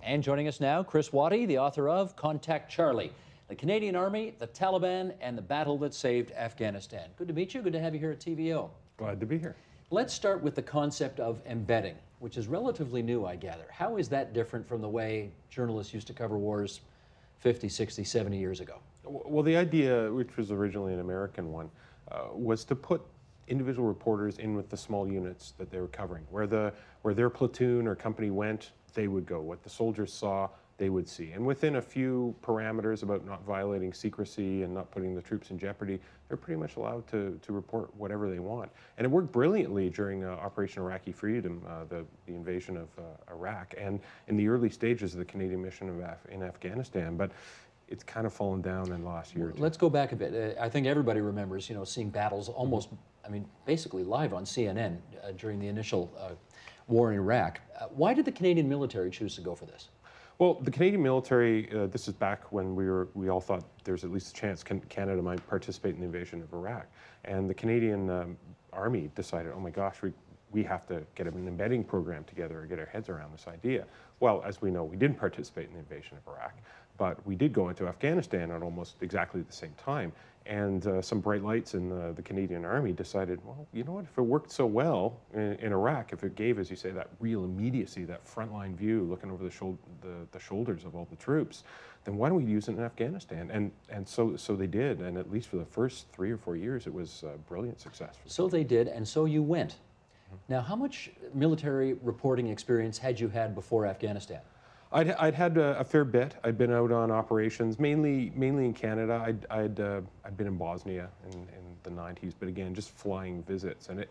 And joining us now, Chris Wattie, the author of Contact Charlie, the Canadian Army, the Taliban, and the Battle That Saved Afghanistan. Good to meet you. Good to have you here at TVO. Glad to be here. Let's start with the concept of embedding, which is relatively new, I gather. How is that different from the way journalists used to cover wars 50, 60, 70 years ago? Well, the idea, which was originally an American one, was to put individual reporters in with the small units that they were covering. Where their platoon or company went, they would go. What the soldiers saw, they would see. And within a few parameters about not violating secrecy and not putting the troops in jeopardy, they're pretty much allowed to report whatever they want. And it worked brilliantly during Operation Iraqi Freedom, the invasion of Iraq, and in the early stages of the Canadian mission in Afghanistan. But it's kind of fallen down in the last year or two. Let's go back a bit. I think everybody remembers, seeing battles almost, basically live on CNN during the initial war in Iraq. Why did the Canadian military choose to go for this? Well, the Canadian military, this is back when we all thought there's at least a chance Canada might participate in the invasion of Iraq. And the Canadian Army decided, oh my gosh, we have to get an embedding program together and get our heads around this idea. Well, as we know, we didn't participate in the invasion of Iraq, but we did go into Afghanistan at almost exactly the same time. And some bright lights in the Canadian Army decided, well, you know what, if it worked so well in Iraq, if it gave, as you say, that real immediacy, that frontline view, looking over the shoulders of all the troops, then why don't we use it in Afghanistan? And so they did, and at least for the first 3 or 4 years, it was a brilliant success. So they did, and so you went. Now, how much military reporting experience had you had before Afghanistan? I'd had a fair bit. I'd been out on operations, mainly in Canada. I'd been in Bosnia in the 90s, but again, just flying visits. And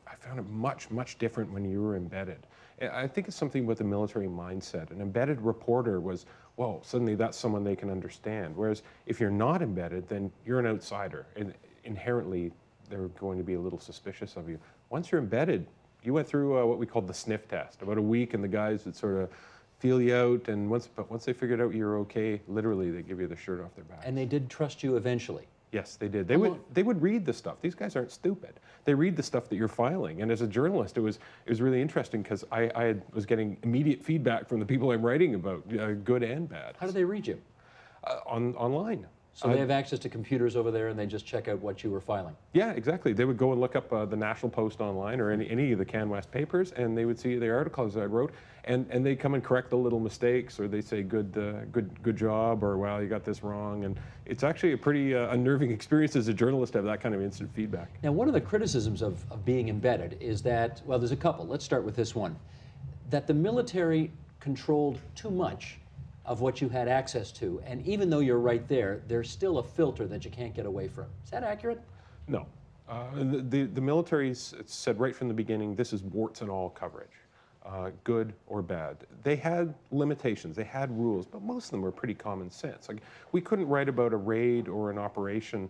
I found it much different when you were embedded. I think it's something with the military mindset. An embedded reporter was, whoa, suddenly that's someone they can understand. Whereas if you're not embedded, then you're an outsider. And inherently, they're going to be a little suspicious of you. Once you're embedded, you went through what we called the sniff test. About a week, and the guys would sort of feel you out, and once they figured out you're okay, literally they give you the shirt off their back. And they did trust you eventually? Yes, they did. They would read the stuff. These guys aren't stupid. They read the stuff that you're filing. And as a journalist, it was really interesting because I was getting immediate feedback from the people I'm writing about, good and bad. How do they read you? Online. So they have access to computers over there, and they just check out what you were filing? Yeah, exactly. They would go and look up the National Post online or any of the CanWest papers, and they would see the articles I wrote, and they come and correct the little mistakes, or they say good job, or wow, you got this wrong. And it's actually a pretty unnerving experience as a journalist to have that kind of instant feedback. Now, one of the criticisms of being embedded is that, well, there's a couple. Let's start with this one, that the military controlled too much of what you had access to, and even though you're right there, there's still a filter that you can't get away from. Is that accurate? No. The military said right from the beginning, this is warts and all coverage, good or bad. They had limitations, they had rules, but most of them were pretty common sense. Like, we couldn't write about a raid or an operation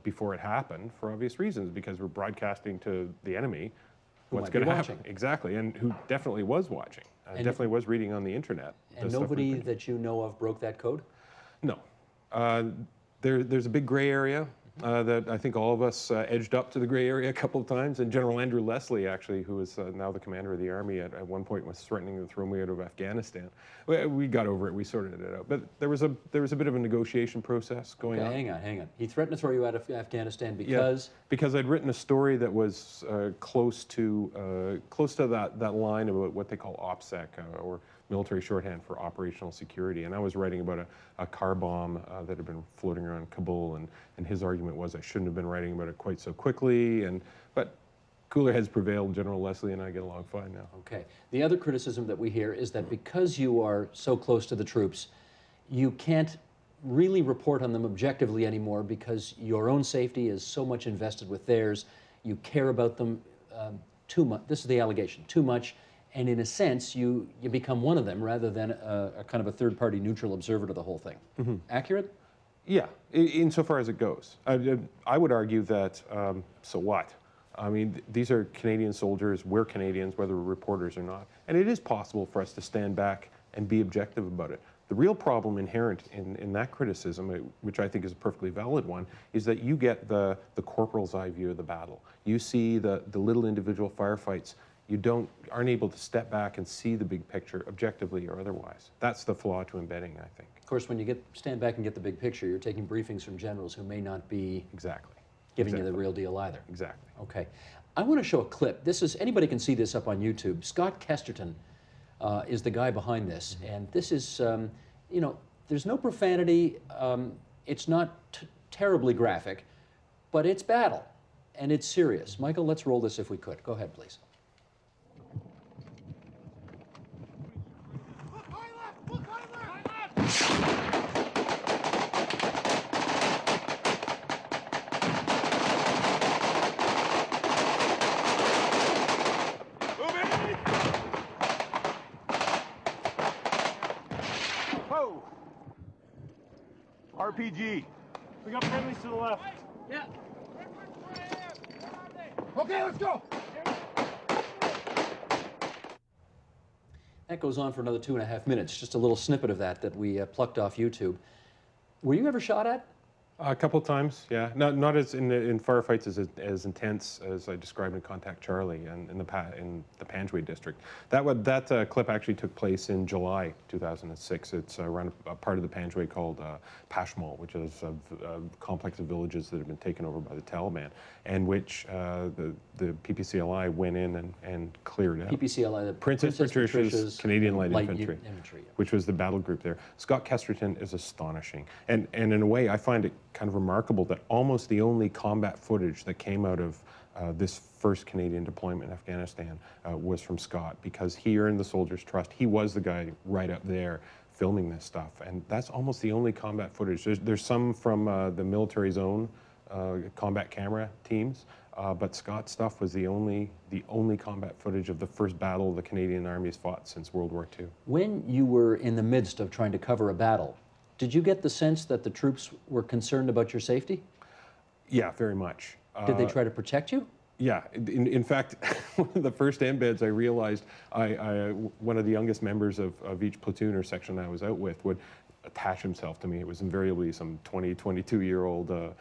before it happened for obvious reasons, because we're broadcasting to the enemy what's going to happen. Exactly, and who definitely was watching. Definitely was reading on the internet. And nobody that you know of broke that code? No. There's a big gray area that I think all of us edged up to the gray area a couple of times. And General Andrew Leslie, actually, who is now the commander of the Army, at one point was threatening to throw me out of Afghanistan. We got over it. We sorted it out. But there was a bit of a negotiation process going on. Hang on. He threatened to throw you out of Afghanistan because? Yeah, because I'd written a story that was close to that line about what they call OPSEC, or military shorthand for operational security. And I was writing about a car bomb that had been floating around Kabul, and his argument was I shouldn't have been writing about it quite so quickly. But cooler heads prevailed. General Leslie and I get along fine now. Okay. The other criticism that we hear is that because you are so close to the troops, you can't really report on them objectively anymore because your own safety is so much invested with theirs. You care about them too much. This is the allegation, too much. And in a sense, you become one of them rather than a kind of a third-party neutral observer to the whole thing. Mm-hmm. Accurate? Yeah, insofar as it goes. I would argue that, so what? I mean, these are Canadian soldiers, we're Canadians, whether we're reporters or not. And it is possible for us to stand back and be objective about it. The real problem inherent in that criticism, which I think is a perfectly valid one, is that you get the corporal's eye view of the battle. You see the little individual firefights. aren't able to step back and see the big picture objectively or otherwise. That's the flaw to embedding, I think. Of course, when you stand back and get the big picture, you're taking briefings from generals who may not be Exactly. giving you the real deal either. Exactly. Okay. I want to show a clip. Anybody can see this up on YouTube. Scott Kesterton is the guy behind this. And this is, you know, there's no profanity. It's not terribly graphic, but it's battle. And it's serious. Michael, let's roll this if we could. Go ahead, please. Whoa! RPG. We got friendlies to the left. Yeah. Okay, let's go. That goes on for another 2.5 minutes. Just a little snippet of that we plucked off YouTube. Were you ever shot at? A couple times, yeah. Not as in firefights as intense as I described in Contact Charlie and in the Panjwai district. That clip actually took place in July 2006. It's around a part of the Panjwai called Pashmal, which is a complex of villages that have been taken over by the Taliban, and which the PPCLI went in and cleared out. PPCLI, the Princess Patricia's Canadian Light Infantry, yeah. which was the battle group there. Scott Kesterton is astonishing, and in a way I find it kind of remarkable that almost the only combat footage that came out of this first Canadian deployment in Afghanistan was from Scott, because he earned the soldiers' trust. He was the guy right up there filming this stuff, and that's almost the only combat footage. There's some from the military's own combat camera teams, but Scott's stuff was the only combat footage of the first battle the Canadian Army's fought since World War II. When you were in the midst of trying to cover a battle, did you get the sense that the troops were concerned about your safety? Yeah, very much. Did they try to protect you? Yeah, in fact, one of the first embeds I realized, one of the youngest members of each platoon or section I was out with would attach himself to me. It was invariably some 22-year-old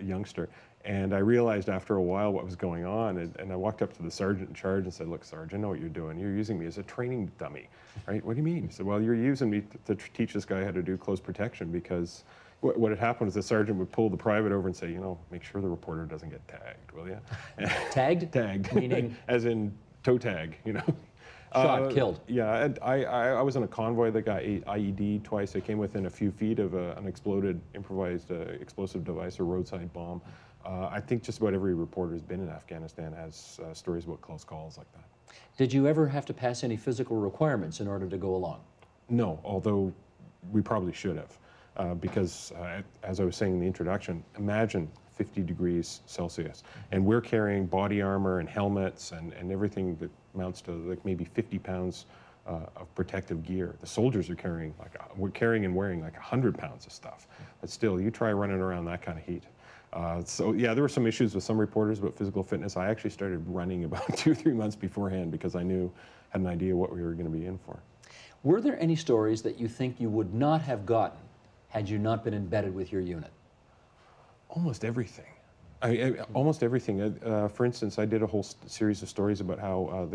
youngster. And I realized after a while what was going on, and I walked up to the sergeant in charge and said, "Look, Sarge, I know what you're doing. You're using me as a training dummy, right? What do you mean?" He said, "Well, you're using me to teach this guy how to do close protection, because what had happened was the sergeant would pull the private over and say, you know, make sure the reporter doesn't get tagged, will you?" Tagged? Tagged. Meaning? As in toe tag, you know. Shot, killed. Yeah, and I was in a convoy that got IED'd twice. I came within a few feet of an exploded improvised explosive device or roadside bomb. I think just about every reporter who's been in Afghanistan has stories about close calls like that. Did you ever have to pass any physical requirements in order to go along? No, although we probably should have, because as I was saying in the introduction, imagine 50 degrees Celsius, and we're carrying body armor and helmets and everything that amounts to like maybe 50 pounds of protective gear. The soldiers are carrying we're carrying and wearing like 100 pounds of stuff. But still, you try running around that kind of heat. So yeah, there were some issues with some reporters about physical fitness. I actually started running about 2 or 3 months beforehand because I had an idea what we were going to be in for. Were there any stories that you think you would not have gotten had you not been embedded with your unit? Almost everything. Almost everything. For instance, I did a whole series of stories about how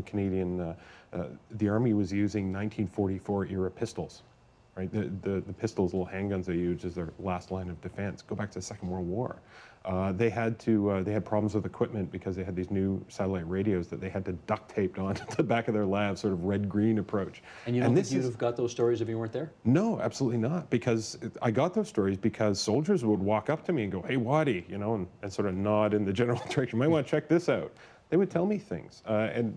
the Army was using 1944 era pistols, right? The pistols, little handguns they used as their last line of defense. Go back to the Second World War. They had problems with equipment because they had these new satellite radios that they had to duct taped onto the back of their lab, sort of red-green approach. And you don't think you'd have got those stories if you weren't there? No, absolutely not, because I got those stories because soldiers would walk up to me and go, "Hey, Wattie," you know, and sort of nod in the general direction. "You might want to check this out." They would tell me things, and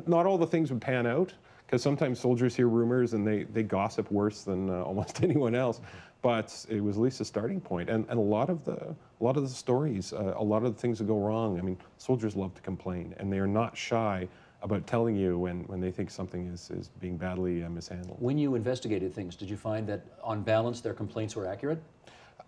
not all the things would pan out, because sometimes soldiers hear rumors and they gossip worse than almost anyone else. But it was at least a starting point, and a lot of the stories, a lot of the things that go wrong. I mean, soldiers love to complain, and they are not shy about telling you when they think something is being badly mishandled. When you investigated things, did you find that on balance their complaints were accurate?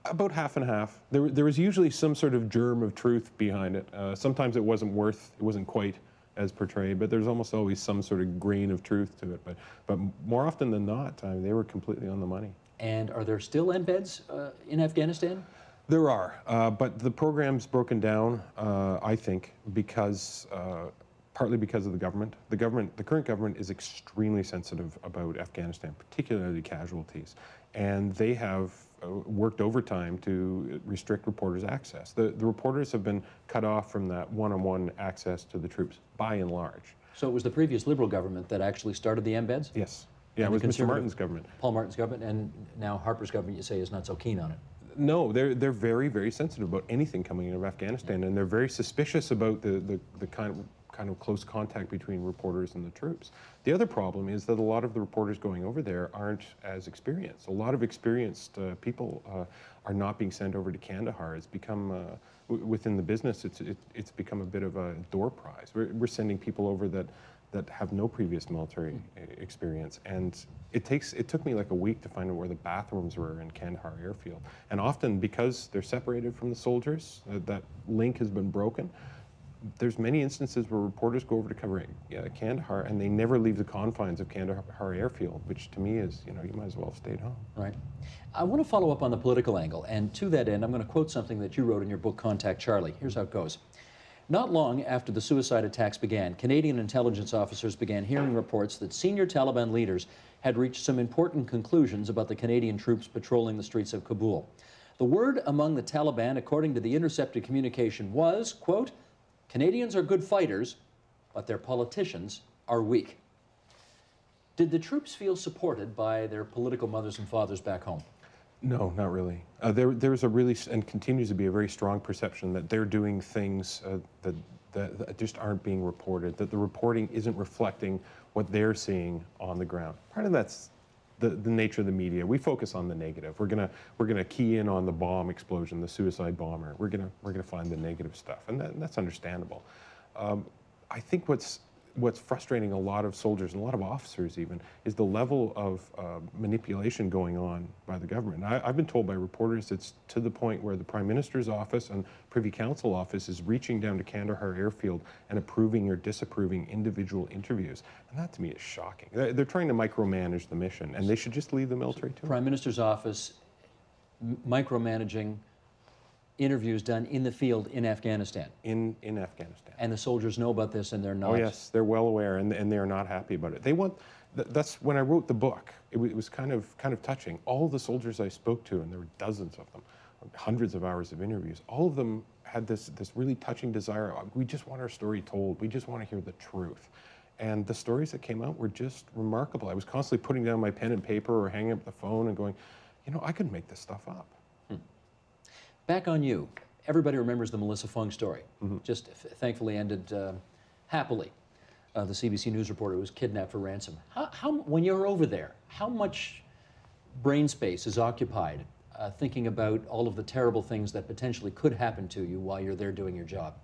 About half and half. There was usually some sort of germ of truth behind it. Sometimes it wasn't quite as portrayed, but there's almost always some sort of grain of truth to it. But more often than not, they were completely on the money. And are there still embeds in Afghanistan? There are, but the program's broken down, I think, because partly because of the government. The current government is extremely sensitive about Afghanistan, particularly casualties, and they have worked overtime to restrict reporters' access. The reporters have been cut off from that one-on-one access to the troops, by and large. So it was the previous Liberal government that actually started the embeds? Yes. Yeah, And it was the Mr. Conservative- Martin's government. Paul Martin's government, and now Harper's government, you say, is not so keen on it. No, they're very, very sensitive about anything coming out of Afghanistan, and they're very suspicious about the kind of close contact between reporters and the troops. The other problem is that a lot of the reporters going over there aren't as experienced. A lot of experienced people are not being sent over to Kandahar. It's become, within the business, it's become a bit of a door prize. We're sending people over that have no previous military experience, and it took me like a week to find out where the bathrooms were in Kandahar airfield. And often, because they're separated from the soldiers, that link has been broken. There's many instances where reporters go over to cover Kandahar, and they never leave the confines of Kandahar airfield, which to me is, you might as well have stayed home. Right. I want to follow up on the political angle, and to that end, I'm going to quote something that you wrote in your book, Contact Charlie. Here's how it goes. Not long after the suicide attacks began, Canadian intelligence officers began hearing reports that senior Taliban leaders had reached some important conclusions about the Canadian troops patrolling the streets of Kabul. The word among the Taliban, according to the intercepted communication, was, quote, Canadians are good fighters, but their politicians are weak. Did the troops feel supported by their political mothers and fathers back home? No, not really. There's a really, and continues to be a very strong perception that they're doing things that just aren't being reported, that the reporting isn't reflecting what they're seeing on the ground. Part of that's the nature of the media. We focus on the negative. We're gonna key in on the bomb explosion, the suicide bomber. We're gonna find the negative stuff, and that's understandable. I think what's frustrating a lot of soldiers and a lot of officers even is the level of manipulation going on by the government. I've been told by reporters it's to the point where the Prime Minister's office and Privy Council office is reaching down to Kandahar airfield and approving or disapproving individual interviews. And that to me is shocking. They're trying to micromanage the mission, and they should just leave the military to it. Prime Minister's office micromanaging interviews done in the field in Afghanistan. In Afghanistan. And the soldiers know about this, and they're not. Oh yes, they're well aware, and they are not happy about it. They want. That's when I wrote the book. It was kind of touching. All the soldiers I spoke to, and there were dozens of them, hundreds of hours of interviews. All of them had this really touching desire. We just want our story told. We just want to hear the truth. And the stories that came out were just remarkable. I was constantly putting down my pen and paper or hanging up the phone and going, I could make this stuff up. Back on you. Everybody remembers the Melissa Fung story. Just thankfully ended happily. The CBC News reporter was kidnapped for ransom. When you're over there, how much brain space is occupied thinking about all of the terrible things that potentially could happen to you while you're there doing your job?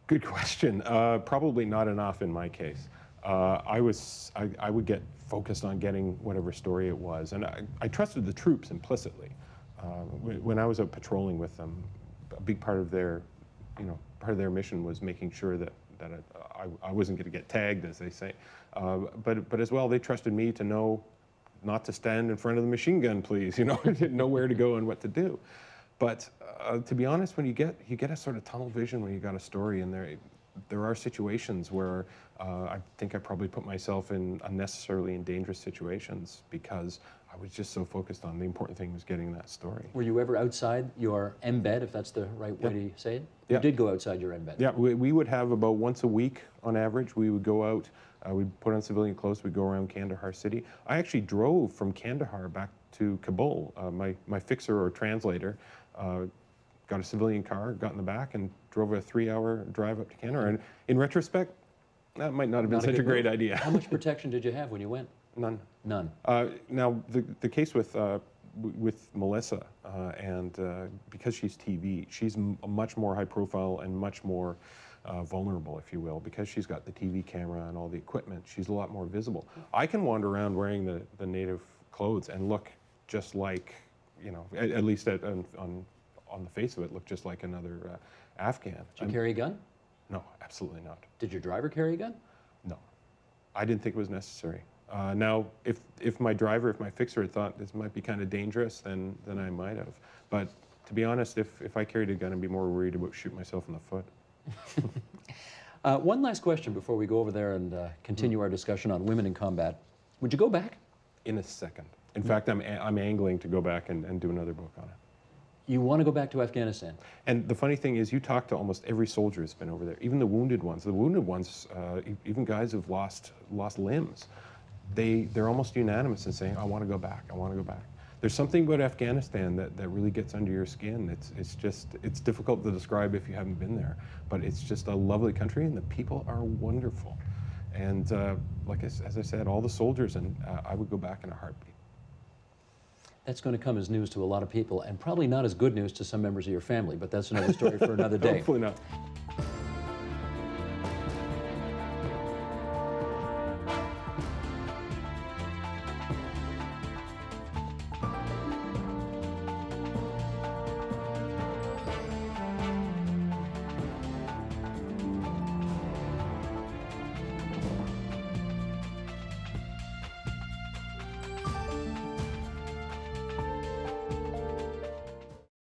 Good question. Probably not enough in my case. I would get focused on getting whatever story it was, and I trusted the troops implicitly. When I was out patrolling with them, a big part of their mission was making sure that I wasn't going to get tagged, as they say. But as well, they trusted me to know not to stand in front of the machine gun, please. Know where to go and what to do. But to be honest, when you get a sort of tunnel vision when you got a story, and there are situations where I think I probably put myself in unnecessarily in dangerous situations because I was just so focused on the important thing was getting that story. Were you ever outside your embed, if that's the right way to say it? Yeah. You did go outside your embed. Yeah, we would have about once a week on average. We would go out, we'd put on civilian clothes, we'd go around Kandahar city. I actually drove from Kandahar back to Kabul. My fixer or translator got a civilian car, got in the back, and drove a 3-hour drive up to Kandahar. And in retrospect, that might not have been such a great idea. How much protection did you have when you went? None. None. Now, the case with Melissa, and because she's TV, she's much more high profile and much more vulnerable, if you will, because she's got the TV camera and all the equipment. She's a lot more visible. I can wander around wearing the native clothes and look just like, at least on the face of it, look just like another Afghan. Did you carry a gun? No, absolutely not. Did your driver carry a gun? No, I didn't think it was necessary. Now, if my fixer had thought this might be kind of dangerous, then I might have. But to be honest, if I carried a gun, I'd be more worried about shooting myself in the foot. One last question before we go over there and continue our discussion on women in combat. Would you go back? In a second. In fact, I'm angling to go back and do another book on it. You want to go back to Afghanistan? And the funny thing is, you talk to almost every soldier who's been over there, even the wounded ones. The wounded ones, even guys who've lost limbs, they're almost unanimous in saying, I want to go back, I want to go back. There's something about Afghanistan that really gets under your skin. It's difficult to describe if you haven't been there, but it's just a lovely country and the people are wonderful. And as I said, all the soldiers, and I would go back in a heartbeat. That's going to come as news to a lot of people, and probably not as good news to some members of your family, but that's another story for another day. Hopefully not.